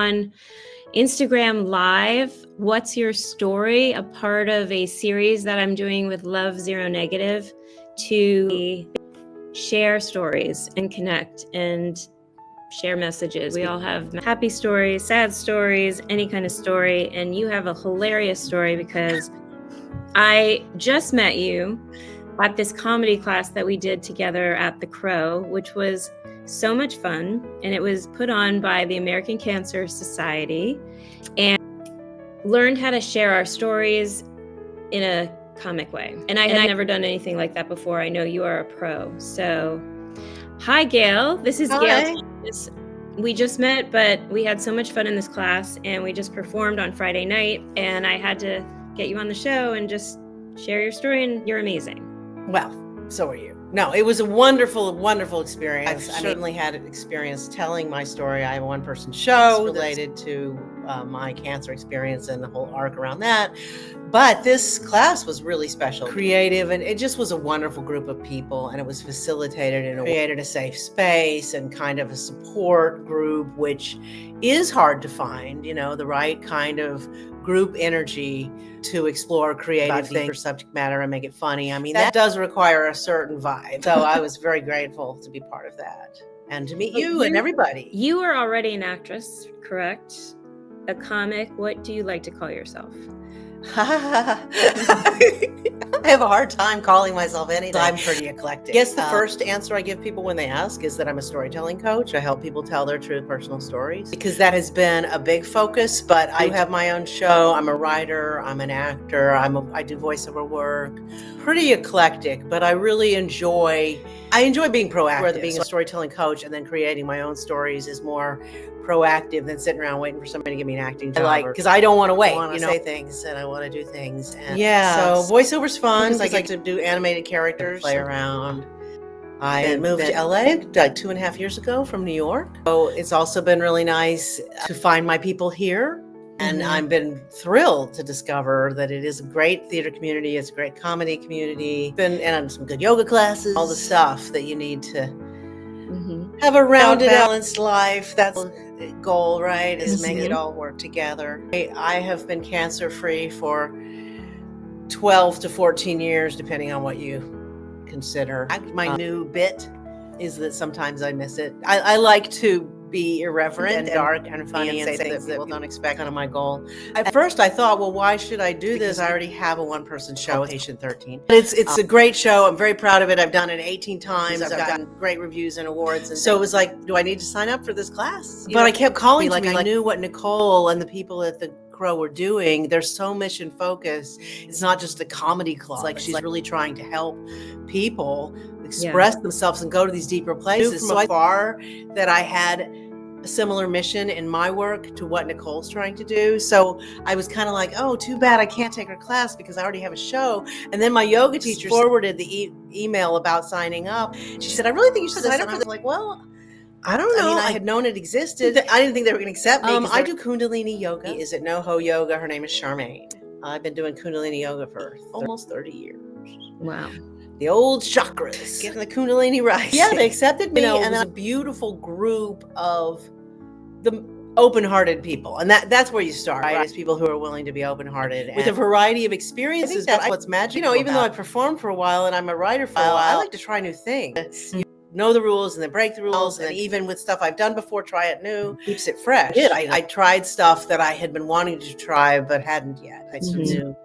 On Instagram Live, What's Your Story, a part of a series that I'm doing with lovezeronegative to share stories and connect and share messages. We all have happy stories, sad stories, any kind of story, and you have a hilarious story because I just met you at this comedy class that we did together at the Crow, which was so much fun, and it was put on by the American Cancer Society, and learned how to share our stories in a comic way. And I had never done anything like that before. I know you are a pro. So, hi, Gail. This is Gail Thomas. We just met, but we had so much fun in this class, and we just performed on Friday night, and I had to get you on the show and just share your story, and you're amazing. Well, so are you. No, it was a wonderful, wonderful experience. I certainly had experience telling my story. I have a one-person show related to my cancer experience and the whole arc around that. But this class was really special, creative, and it just was a wonderful group of people. And it was facilitated and created a safe space and kind of a support group, which is hard to find, the right kind of group energy to explore creative things or subject matter and make it funny. I mean, that does require a certain vibe. So I was very grateful to be part of that and to meet you and everybody. You are already an actress, correct? A comic. What do you like to call yourself? I have a hard time calling myself anything. I'm pretty eclectic. I guess the first answer I give people when they ask is that I'm a storytelling coach. I help people tell their true personal stories because that has been a big focus, but I have my own show. I'm a writer. I'm an actor. I do voiceover work. Pretty eclectic, but I really enjoy being proactive. Whether being a storytelling coach and then creating my own stories is more proactive than sitting around waiting for somebody to give me an acting job. Because I don't want to wait. I want to say things and I want to do things. And so voiceover's fun because I get to do animated characters, play around. I moved to LA like 2.5 years ago from New York. So it's also been really nice to find my people here. And I've been thrilled to discover that it is a great theater community. It's a great comedy community. Been in some good yoga classes, all the stuff that you need to have a rounded, balanced life. That's the goal, right? Is make it all work together. I have been cancer-free for 12 to 14 years, depending on what you consider. My new bit is that sometimes I miss it. I like to be irreverent and dark and funny and say things that people don't expect. Kind of my goal. At first I thought, well, why should I do this? I already have a one-person show with Patient 13. It's a great show. I'm very proud of it. I've done it 18 times. I've gotten great reviews and awards. And so it was like, do I need to sign up for this class? But I kept calling like I knew what Nicole and the people at the Crow were doing. They're so mission focused. It's not just a comedy club. It's like she's really trying to help people express themselves and go to these deeper places. So far that I had a similar mission in my work to what Nicole's trying to do. So I was kind of like, oh, too bad I can't take her class because I already have a show. And then my yoga teacher forwarded the email about signing up. She said, I really think you should sign up for this. I'm like, well, I don't know. I had known it existed. I didn't think they were going to accept me. I do Kundalini yoga. Is it NoHo yoga? Her name is Charmaine. I've been doing Kundalini yoga for almost 30 years. Wow. The old chakras. Getting the Kundalini right. Yeah, they accepted me. And then a beautiful group of the open-hearted people. And that's where you start, right? Is people who are willing to be open-hearted. With a variety of experiences. That's what's magical. Even though I performed for a while and I'm a writer for a while, I like to try new things. Know the rules and then break the rules, and even with stuff I've done before, try it new. Keeps it fresh. I tried stuff that I had been wanting to try but hadn't yet. I some new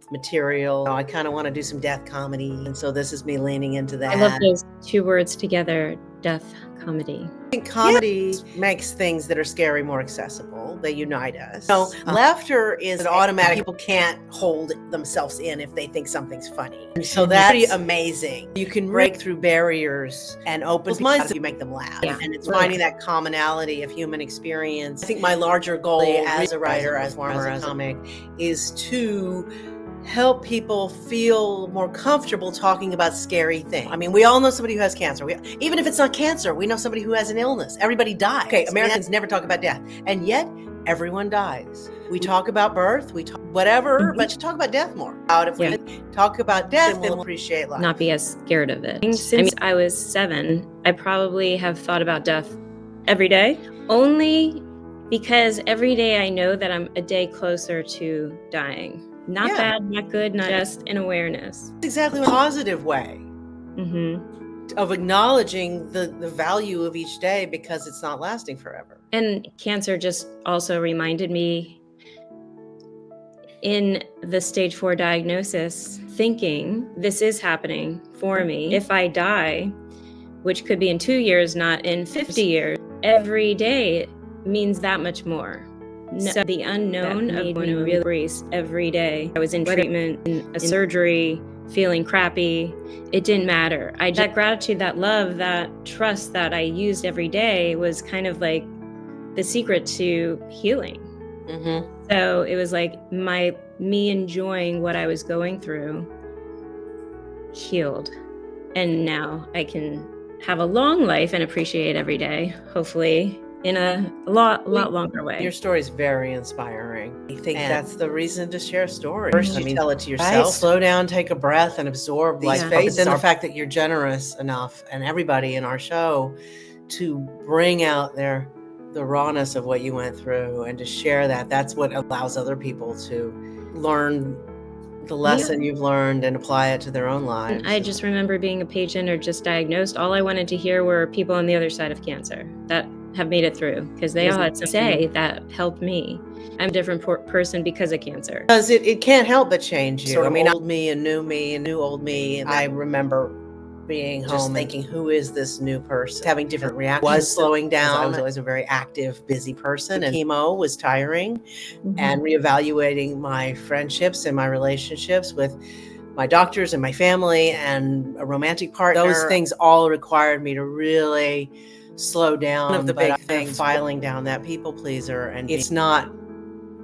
material. I kind of want to do some death comedy, and so this is me leaning into that. I love those two words together, death comedy. I think comedy makes things that are scary more accessible. They unite us. So laughter is an automatic. People can't hold themselves in if they think something's funny. And so that's pretty amazing. You can break through barriers and open minds if you make them laugh. Yeah. And it's finding that commonality of human experience. I think my larger goal as a writer, as a performer, as a comic, is to help people feel more comfortable talking about scary things. I mean, we all know somebody who has cancer. Even if it's not cancer, we know somebody who has an illness. Everybody dies. Okay, Americans never talk about death. And yet, everyone dies. We talk about birth, we talk whatever, but you talk about death more. If we talk about death, then we'll appreciate life. Not be as scared of it. Since I was 7, I probably have thought about death every day. Only Because every day I know that I'm a day closer to dying. Not bad, not good, not just an awareness. Exactly, a positive way Mm-hmm. of acknowledging the value of each day because it's not lasting forever. And cancer just also reminded me in the stage 4 diagnosis, thinking this is happening for me. If I die, which could be in 2 years, not in 50 years, every day means that much more. So the unknown made me really embrace every day. I was in treatment, in a surgery, feeling crappy. It didn't matter. That gratitude, that love, that trust that I used every day was kind of like the secret to healing. Mm-hmm. So it was like me enjoying what I was going through healed. And now I can have a long life and appreciate every day, hopefully in a lot longer way. Your story is very inspiring. I think that's the reason to share stories. First, you tell it to yourself. Right? Slow down, take a breath, and absorb these phases. And the fact that you're generous enough, and everybody in our show, to bring out the rawness of what you went through and to share that's what allows other people to learn the lesson you've learned and apply it to their own lives. I just remember being a patient or just diagnosed. All I wanted to hear were people on the other side of cancer that have made it through, because they all had to say that helped me. I'm a different person because of cancer. Because it can't help but change you. I mean, old me and new old me. And I remember being home just thinking, who is this new person? Having different reactions. Was slowing down. I was always a very active, busy person, and chemo was tiring. And reevaluating my friendships and my relationships with my doctors and my family and a romantic partner. Those things all required me to really slow down. One of the big things, filing down that people pleaser. And it's not,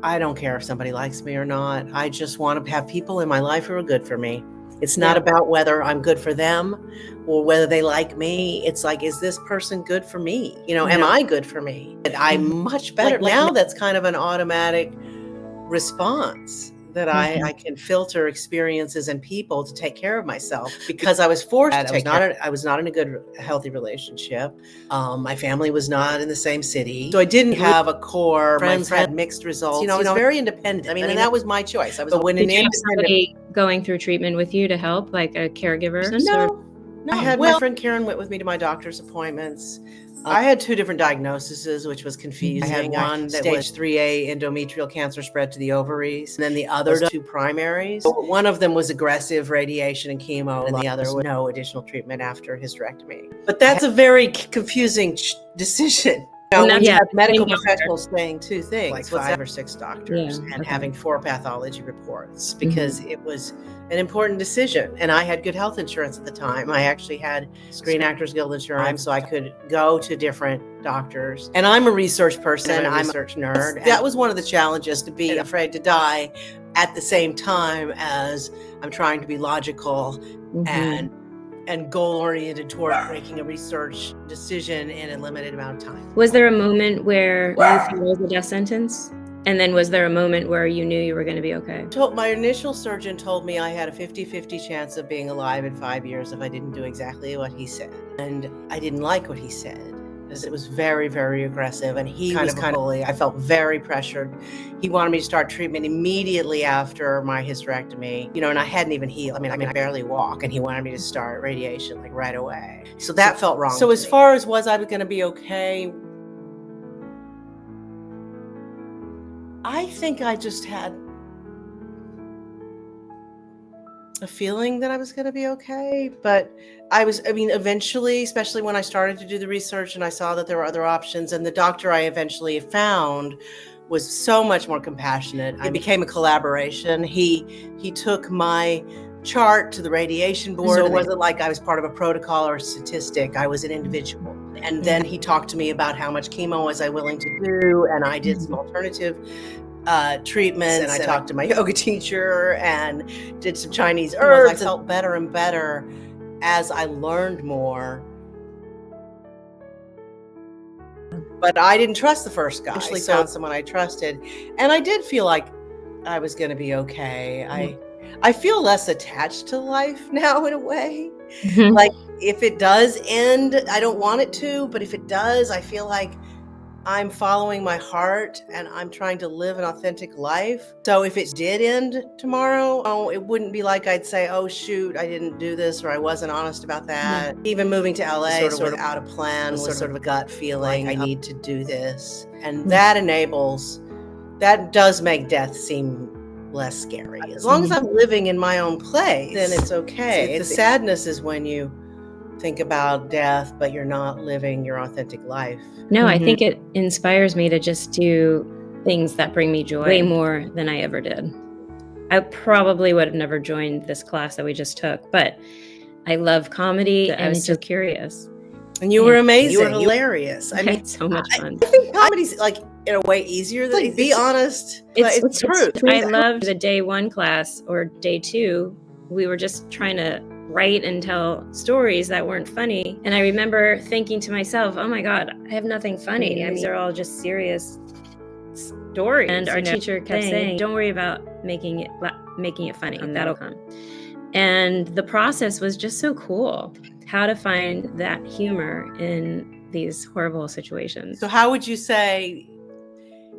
I don't care if somebody likes me or not. I just want to have people in my life who are good for me. It's not about whether I'm good for them or whether they like me. It's like, is this person good for me? Am I good for me? And I'm much better. Now that's kind of an automatic response that I can filter experiences and people to take care of myself, because I was forced to take care. I was not in a good, healthy relationship. My family was not in the same city. So I didn't have a core. Friends had mixed results. I was very independent. I mean, and that was my choice. I was somebody going through treatment with you to help, like a caregiver? No. I had my friend Karen went with me to my doctor's appointments. I had 2 different diagnoses, which was confusing. I had one that was stage 3A endometrial cancer spread to the ovaries, and then the other 2 primaries. One of them was aggressive radiation and chemo, and the other was no additional treatment after hysterectomy. But that's a very confusing decision. When you have medical professionals saying 2 things, like 5 or 6 doctors, and having 4 pathology reports, because it was an important decision. And I had good health insurance at the time. I actually had Screen Actors Guild insurance, so I could go to different doctors. And I'm a research person. I'm a research nerd. That was one of the challenges, to be afraid to die at the same time as I'm trying to be logical and goal-oriented toward making a research decision in a limited amount of time. Was there a moment where you thought it was a death sentence? And then was there a moment where you knew you were going to be okay? My initial surgeon told me I had a 50-50 chance of being alive in 5 years if I didn't do exactly what he said. And I didn't like what he said, because it was very, very aggressive, and he was kind of bully. I felt very pressured. He wanted me to start treatment immediately after my hysterectomy, and I hadn't even healed. I mean, I could barely walk, and he wanted me to start radiation like right away. So that felt wrong. So as far as was I going to be okay, I think I just had a feeling that I was going to be okay, but eventually, especially when I started to do the research and I saw that there were other options, and the doctor I eventually found was so much more compassionate. It became a collaboration. He took my chart to the radiation board. So it wasn't like I was part of a protocol or a statistic. I was an individual. And then he talked to me about how much chemo was I willing to do, and I did some alternative treatments, and I talked to my yoga teacher and did some Chinese herbs. I felt better and better as I learned more. But I didn't trust the first guy. I actually found someone I trusted, and I did feel like I was going to be okay. I feel less attached to life now, in a way. Like, if it does end, I don't want it to, but if it does, I feel like I'm following my heart and I'm trying to live an authentic life. So if it did end tomorrow, it wouldn't be like I'd say, oh shoot, I didn't do this or I wasn't honest about that. Even moving to LA sort of without a plan was sort of a gut feeling, like I need to do this. And that does make death seem less scary. As long as I'm living in my own place, then it's okay. The sadness is when you think about death, but you're not living your authentic life. No, I think it inspires me to just do things that bring me joy way more than I ever did. I probably would have never joined this class that we just took, but I love comedy and I was so curious. And you were amazing. You were hilarious. I mean, so much fun. I think comedy's like in a way easier than like, be honest. It's true. I loved the day one class or day two. We were just trying to write and tell stories that weren't funny. And I remember thinking to myself, oh my God, I have nothing funny. I mean, these are all just serious stories. And our teacher kept saying, don't worry about making it funny. That'll come. And the process was just so cool. How to find that humor in these horrible situations. So how would you say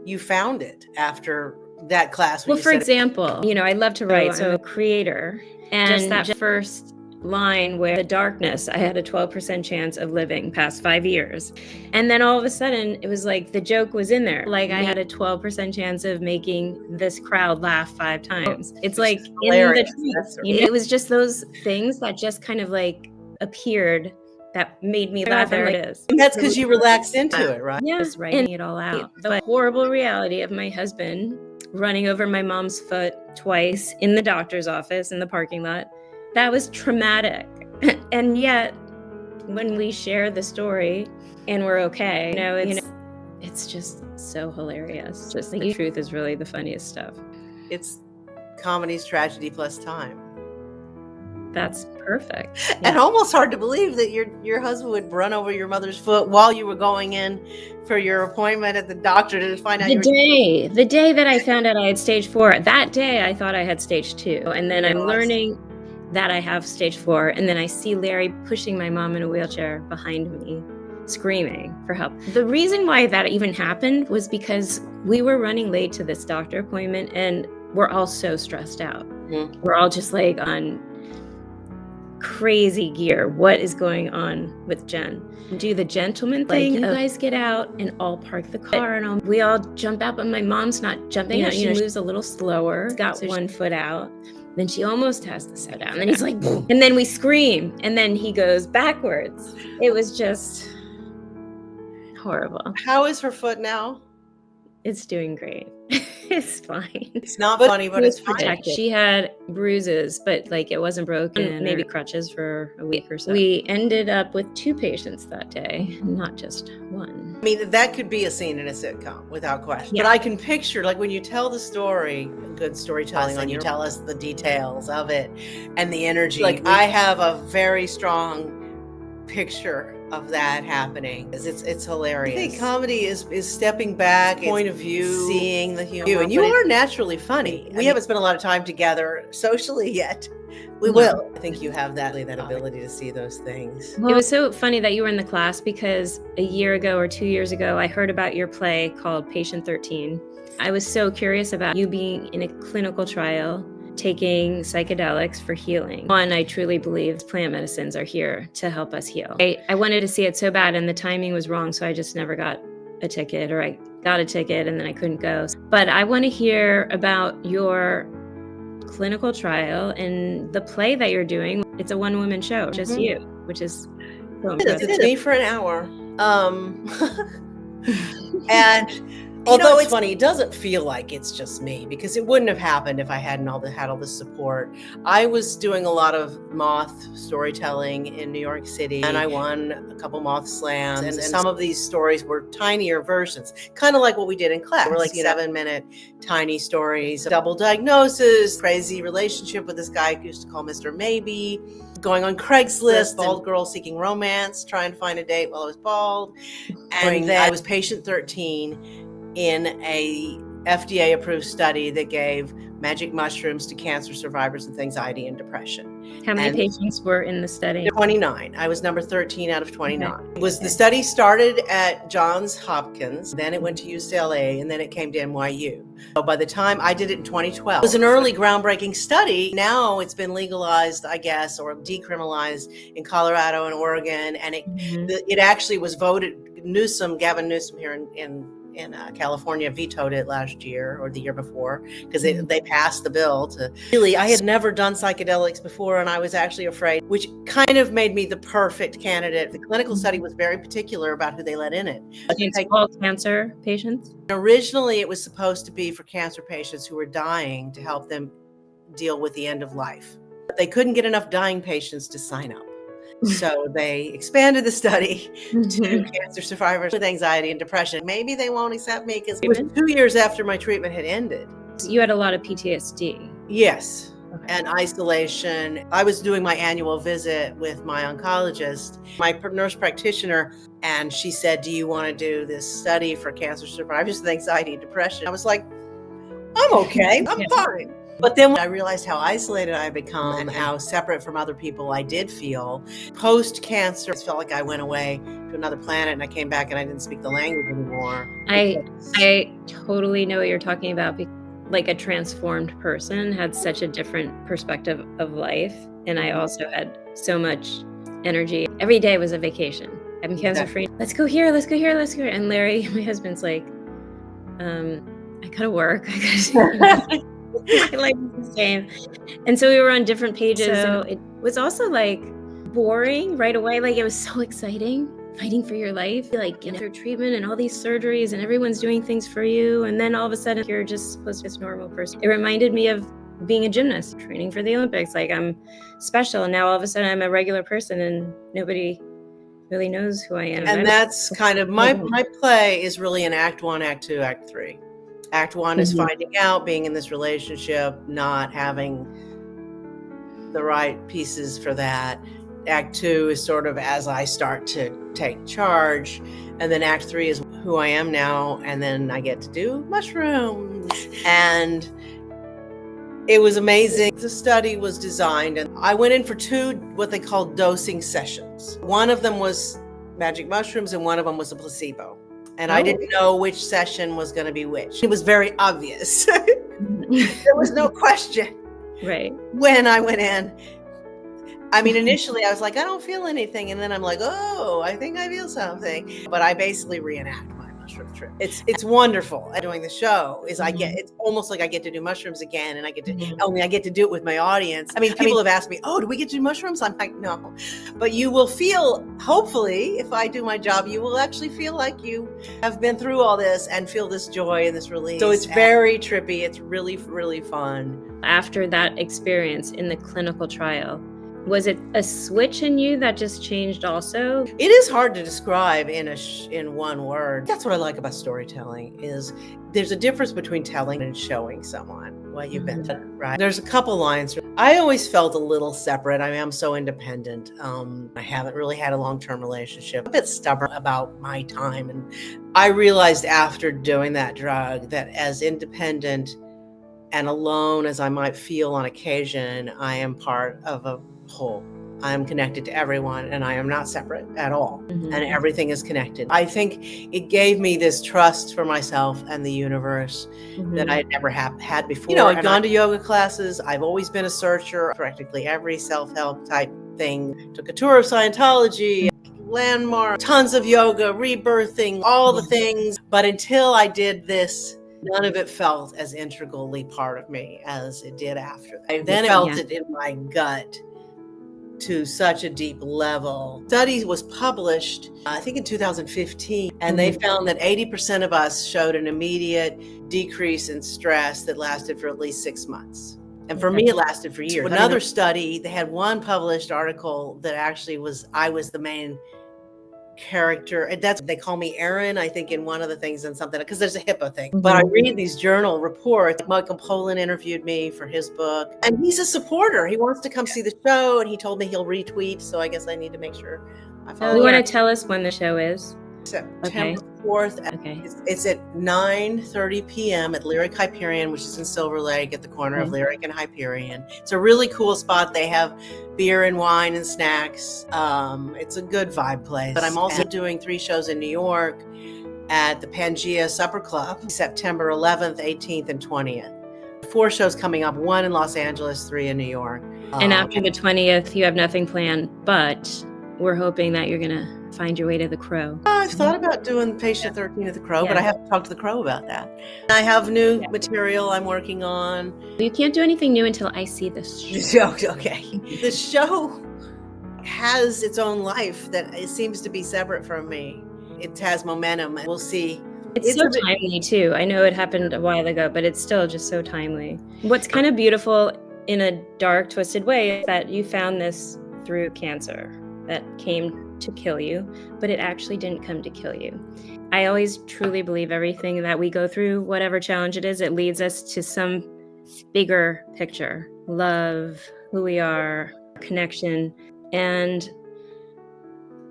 you found it after that class? Well, for example, I love to write. So I'm a creator. And just that first line where the darkness, I had a 12% chance of living past 5 years. And then all of a sudden it was like the joke was in there. Like I had a 12% chance of making this crowd laugh 5 times. It's like hilarious. In the truth. It was just those things that just kind of like appeared that made me laugh. There it is. And that's because you relaxed into it, right? Yeah, just writing it all out. The horrible reality of my husband running over my mom's foot twice in the doctor's office in the parking lot. That was traumatic. And yet, when we share the story and we're okay, it's just so hilarious. Just the truth is really the funniest stuff. It's comedy's tragedy plus time. That's perfect. Yeah. And almost hard to believe that your husband would run over your mother's foot while you were going in for your appointment at the doctor to find out. The day that I found out I had stage 4, that day I thought I had stage 2. And then I'm learning that I have stage 4. And then I see Larry pushing my mom in a wheelchair behind me, screaming for help. The reason why that even happened was because we were running late to this doctor appointment and we're all so stressed out. Mm-hmm. We're all just like on crazy gear. What is going on with Jen? Do the gentleman thing. You guys get out and all park the car and we all jump out, but my mom's not jumping out. She moves a little slower. She's got one foot out. Then she almost has to sit down. And he's like, and then we scream. And then he goes backwards. It was just horrible. How is her foot now? It's doing great. It's fine. It's not funny, but it's protected. She had bruises, but like it wasn't broken. Maybe crutches for a week or so. We ended up with 2 patients that day, not just one. I mean, that could be a scene in a sitcom without question. Yeah. But I can picture, like when you tell the story, good storytelling, and you tell us the details of it and the energy. Like I have a very strong picture of that happening. It's hilarious. I think comedy is stepping back, point of view, seeing the humor. And you are naturally funny. We haven't spent a lot of time together socially yet. We will. I think you have that ability to see those things. Well, it was so funny that you were in the class because a year ago or 2 years ago, I heard about your play called Patient 13. I was so curious about you being in a clinical trial taking psychedelics for healing. One, I truly believe plant medicines are here to help us heal. I wanted to see it so bad and the timing was wrong, so I just never got a ticket, or I got a ticket and then I couldn't go. But I want to hear about your clinical trial and the play that you're doing. It's a one-woman show, just you, which is so impressive. It's me for an hour. And although it's funny, it doesn't feel like it's just me, because it wouldn't have happened if I hadn't had all this support. I was doing a lot of Moth storytelling in New York City, and I won a couple Moth slams. And some of these stories were tinier versions, kind of like what we did in class. They were like 7-minute tiny stories, double diagnosis, crazy relationship with this guy who used to call Mr. Maybe, going on Craigslist, bald girl seeking romance, trying to find a date while I was bald. And then I was patient 13 in a FDA approved study that gave magic mushrooms to cancer survivors with anxiety and depression. How many patients were in the study? 29. I was number 13 out of 29. Okay. The study started at Johns Hopkins, then it went to UCLA, and then it came to NYU. So by the time I did it in 2012, it was an early groundbreaking study. Now it's been legalized, I guess, or decriminalized in Colorado and Oregon, and it actually was voted. Gavin Newsom here in California vetoed it last year or the year before because they passed the bill to really. I had never done psychedelics before, and I was actually afraid, which kind of made me the perfect candidate. The clinical study was very particular about who they let in it. It's all cancer patients? Originally, it was supposed to be for cancer patients who were dying to help them deal with the end of life. But they couldn't get enough dying patients to sign up. So they expanded the study to cancer survivors with anxiety and depression. Maybe they won't accept me because it was 2 years after my treatment had ended. So you had a lot of PTSD. Yes. Okay. And isolation. I was doing my annual visit with my oncologist, my nurse practitioner, and she said, "Do you want to do this study for cancer survivors with anxiety and depression?" I was like, "I'm okay. I'm fine." But then when I realized how isolated I had become and how separate from other people I did feel. Post-cancer, it felt like I went away to another planet and I came back and I didn't speak the language anymore. I totally know what you're talking about. Like a transformed person had such a different perspective of life. And I also had so much energy. Every day was a vacation. I'm cancer-free. Let's go here, let's go here, let's go here. And Larry, my husband's like, I gotta work. Like the same. And so we were on different pages. So it was also like boring right away. Like it was so exciting, fighting for your life, like getting through treatment and all these surgeries and everyone's doing things for you. And then all of a sudden you're just supposed to be this normal person. It reminded me of being a gymnast, training for the Olympics. Like I'm special. And now all of a sudden I'm a regular person and nobody really knows who I am. And that's kind of my play is really in Act 1, Act 2, Act 3. Act 1 is finding out, being in this relationship, not having the right pieces for that. Act 2 is sort of as I start to take charge. And then Act 3 is who I am now. And then I get to do mushrooms. And it was amazing. The study was designed and I went in for 2 what they call dosing sessions. One of them was magic mushrooms and one of them was a placebo. And I didn't know which session was going to be which. It was very obvious. There was no question. Right. When I went in, I mean, initially I was like, I don't feel anything. And then I'm like, oh, I think I feel something. But I basically reenact my mushroom trip. It's wonderful. Doing the show is it's almost like I get to do mushrooms again. And I get to, only I get to do it with my audience. I mean, people have asked me, oh, do we get to do mushrooms? I'm like, no. But you will feel, hopefully, if I do my job, you will actually feel like you have been through all this and feel this joy and this release. So it's very trippy. It's really, really fun. After that experience in the clinical trial, was it a switch in you that just changed also? It is hard to describe in one word. That's what I like about storytelling is there's a difference between telling and showing someone what you've been through, right? There's a couple lines. I always felt a little separate. I mean, I'm so independent. I haven't really had a long-term relationship. I'm a bit stubborn about my time. And I realized after doing that drug that as independent and alone as I might feel on occasion, I am part of a whole. I am connected to everyone and I am not separate at all. And everything is connected. I think it gave me this trust for myself and the universe that I had never had before. You know, I've gone to yoga classes. I've always been a searcher. Practically every self-help type thing. Took a tour of Scientology, landmark, tons of yoga, rebirthing, all the things. But until I did this, none of it felt as integrally part of me as it did after that. I then felt it in my gut to such a deep level. Study was published, I think in 2015, and they found that 80% of us showed an immediate decrease in stress that lasted for at least 6 months. And for me, it lasted for years. Another study, they had one published article that actually I was the main character. And they call me Aaron, I think, in one of the things and something, because there's a HIPAA thing. But I read these journal reports. Michael Pollan interviewed me for his book, and he's a supporter. He wants to come see the show, and he told me he'll retweet. So I guess I need to make sure I follow. You want to tell us when the show is? September 4th. Okay. It's at 9:30 p.m. at Lyric Hyperion, which is in Silver Lake at the corner of Okay. Lyric and Hyperion. It's a really cool spot. They have beer and wine and snacks. It's a good vibe place. But I'm also doing 3 shows in New York at the Pangea Supper Club, September 11th, 18th, and 20th. 4 shows coming up, 1 in Los Angeles, 3 in New York. And after the 20th, you have nothing planned, but we're hoping that you're going to find your way to the Crow. I've thought about doing Patient 13 at the Crow, but Yeah. I haven't talked to the Crow about that. I have new material I'm working on. You can't do anything new until I see this. Okay. The show has its own life that it seems to be separate from me. It has momentum, and we'll see. It's so timely too. I know it happened a while ago, but it's still just so timely. What's kind of beautiful in a dark, twisted way is that you found this through cancer that came to kill you, but it actually didn't come to kill you. I always truly believe everything that we go through, whatever challenge it is, it leads us to some bigger picture. Love, who we are, connection. And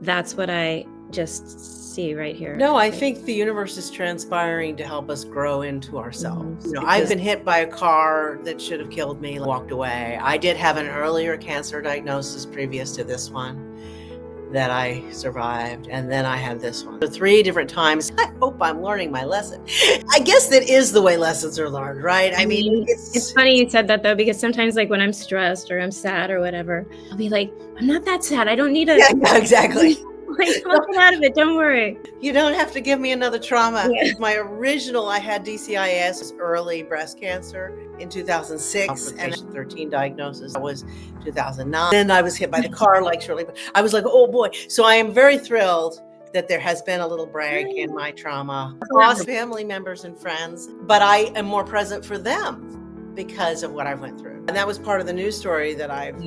that's what I just see right here. No, I think the universe is transpiring to help us grow into ourselves. I've been hit by a car that should have killed me, walked away. I did have an earlier cancer diagnosis previous to this one that I survived, and then I had this one. 3 different times. I hope I'm learning my lesson. I guess that is the way lessons are learned, right? I mean, it's funny you said that though, because sometimes like when I'm stressed or I'm sad or whatever, I'll be like, I'm not that sad. I don't need a... Yeah, exactly. Like, I'll get out of it. Don't worry. You don't have to give me another trauma. Yeah. My original, I had DCIS, early breast cancer in 2006, and 13 diagnosis. That was 2009. Then I was hit by the car like shortly, but I was like, oh boy. So I am very thrilled that there has been a little break in my trauma. Lost family members and friends, but I am more present for them because of what I went through. And that was part of the news story that I've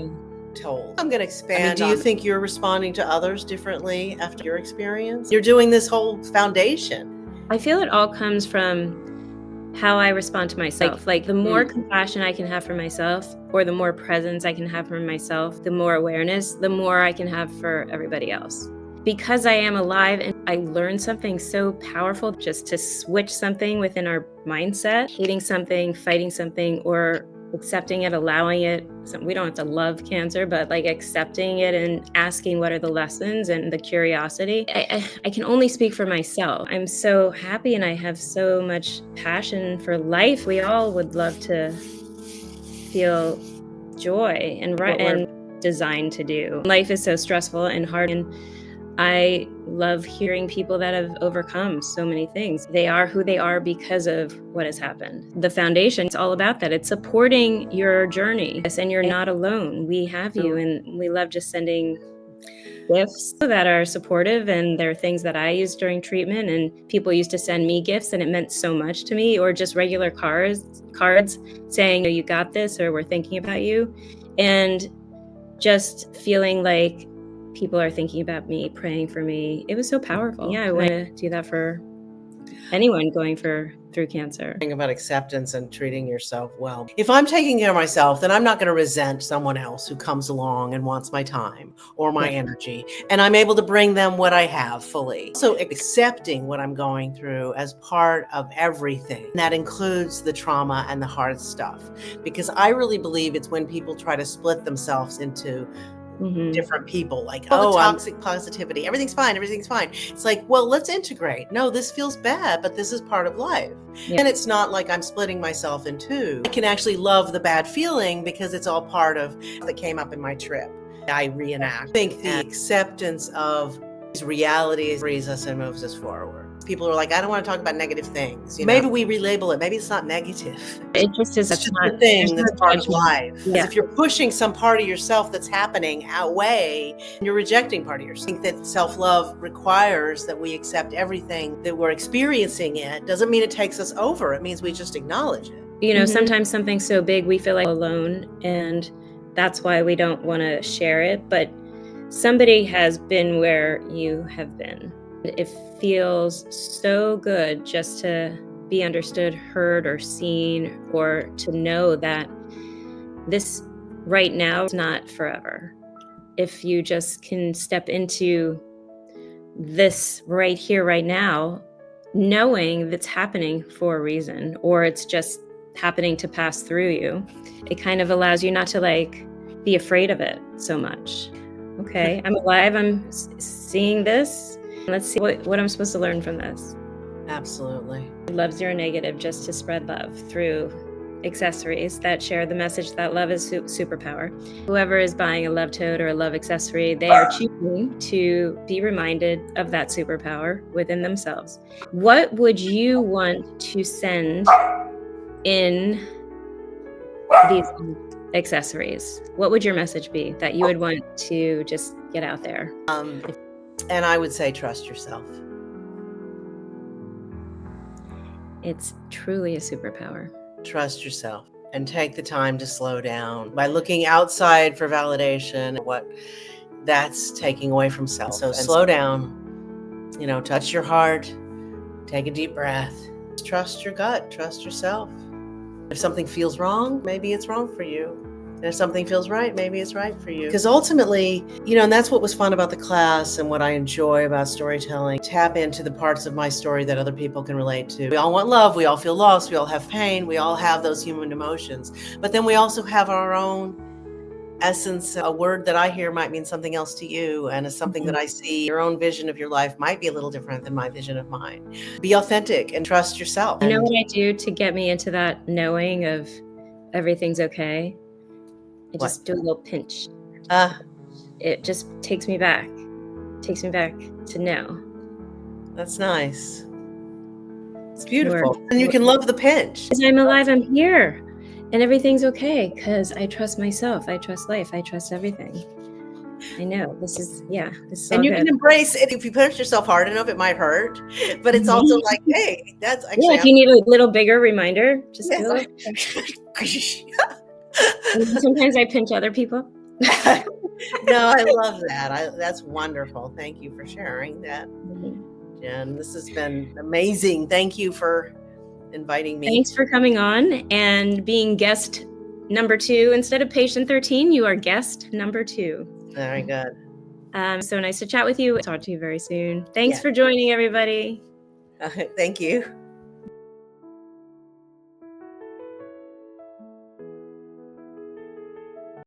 told. I'm going to expand. Do you think you're responding to others differently after your experience? You're doing this whole foundation. I feel it all comes from how I respond to myself. Like the more compassion I can have for myself, or the more presence I can have for myself, the more awareness, the more I can have for everybody else. Because I am alive and I learned something so powerful, just to switch something within our mindset, hating something, fighting something, or accepting it, allowing it. We don't have to love cancer, but like accepting it and asking what are the lessons and the curiosity. I can only speak for myself. I'm so happy and I have so much passion for life. We all would love to feel joy and designed to do. Life is so stressful and hard, and I love hearing people that have overcome so many things. They are who they are because of what has happened. The foundation, it's all about that. It's supporting your journey, and you're not alone. We have you, and we love just sending gifts that are supportive, and there are things that I use during treatment, and people used to send me gifts and it meant so much to me, or just regular cards saying, you got this, or we're thinking about you. And just feeling like people are thinking about me, praying for me. It was so powerful. Yeah, I want to do that for anyone going through cancer. Think about acceptance and treating yourself well. If I'm taking care of myself, then I'm not going to resent someone else who comes along and wants my time or my energy, and I'm able to bring them what I have fully. So accepting what I'm going through as part of everything. That includes the trauma and the hard stuff, because I really believe it's when people try to split themselves into different people, like, toxic positivity, everything's fine. It's like, well, let's integrate. No, this feels bad, but this is part of life. And it's not like I'm splitting myself in two. I can actually love the bad feeling because it's all part of that came up in my trip. I reenact. I think the acceptance of these realities frees us and moves us forward. People are like, I don't want to talk about negative things. Maybe we relabel it. Maybe it's not negative. It just is a thing that's part of life. If you're pushing some part of yourself that's happening away, you're rejecting part of yourself. I think that self-love requires that we accept everything that we're experiencing. It doesn't mean it takes us over. It means we just acknowledge it. Sometimes something so big, we feel like alone, and that's why we don't want to share it. But somebody has been where you have been. It feels so good just to be understood, heard, or seen, or to know that this right now is not forever. If you just can step into this right here, right now, knowing that's happening for a reason, or it's just happening to pass through you. It kind of allows you not to like be afraid of it so much. Okay, I'm alive, I'm seeing this. Let's see what I'm supposed to learn from this. Absolutely. Love Zero Negative, just to spread love through accessories that share the message that love is superpower. Whoever is buying a love tote or a love accessory, they are choosing to be reminded of that superpower within themselves. What would you want to send in these accessories? What would your message be that you would want to just get out there? And I would say, trust yourself. It's truly a superpower. Trust yourself and take the time to slow down by looking outside for validation, what that's taking away from self. So slow down, touch your heart, take a deep breath, trust your gut, trust yourself. If something feels wrong, maybe it's wrong for you. And if something feels right, maybe it's right for you. Because ultimately, and that's what was fun about the class and what I enjoy about storytelling. Tap into the parts of my story that other people can relate to. We all want love. We all feel lost. We all have pain. We all have those human emotions. But then we also have our own essence. A word that I hear might mean something else to you. And it's something that I see. Your own vision of your life might be a little different than my vision of mine. Be authentic and trust yourself. You know what I do to get me into that knowing of everything's okay? I just do a little pinch. It just takes me back to know. That's nice. It's beautiful. And you can love the pinch. Because I'm alive, I'm here, and everything's okay because I trust myself, I trust life, I trust everything. I know this is and you can embrace it. If you push yourself hard enough, it might hurt, but it's also like, hey, that's actually if you need a little bigger reminder, just do it. Sometimes I pinch other people. No, I love that. That's wonderful. Thank you for sharing that, Jen. This has been amazing. Thank you for inviting me. Thanks for coming on and being guest number 2. Instead of patient 13, you are guest number 2. Very good. So nice to chat with you. Talk to you very soon. Thanks for joining, everybody. Thank you.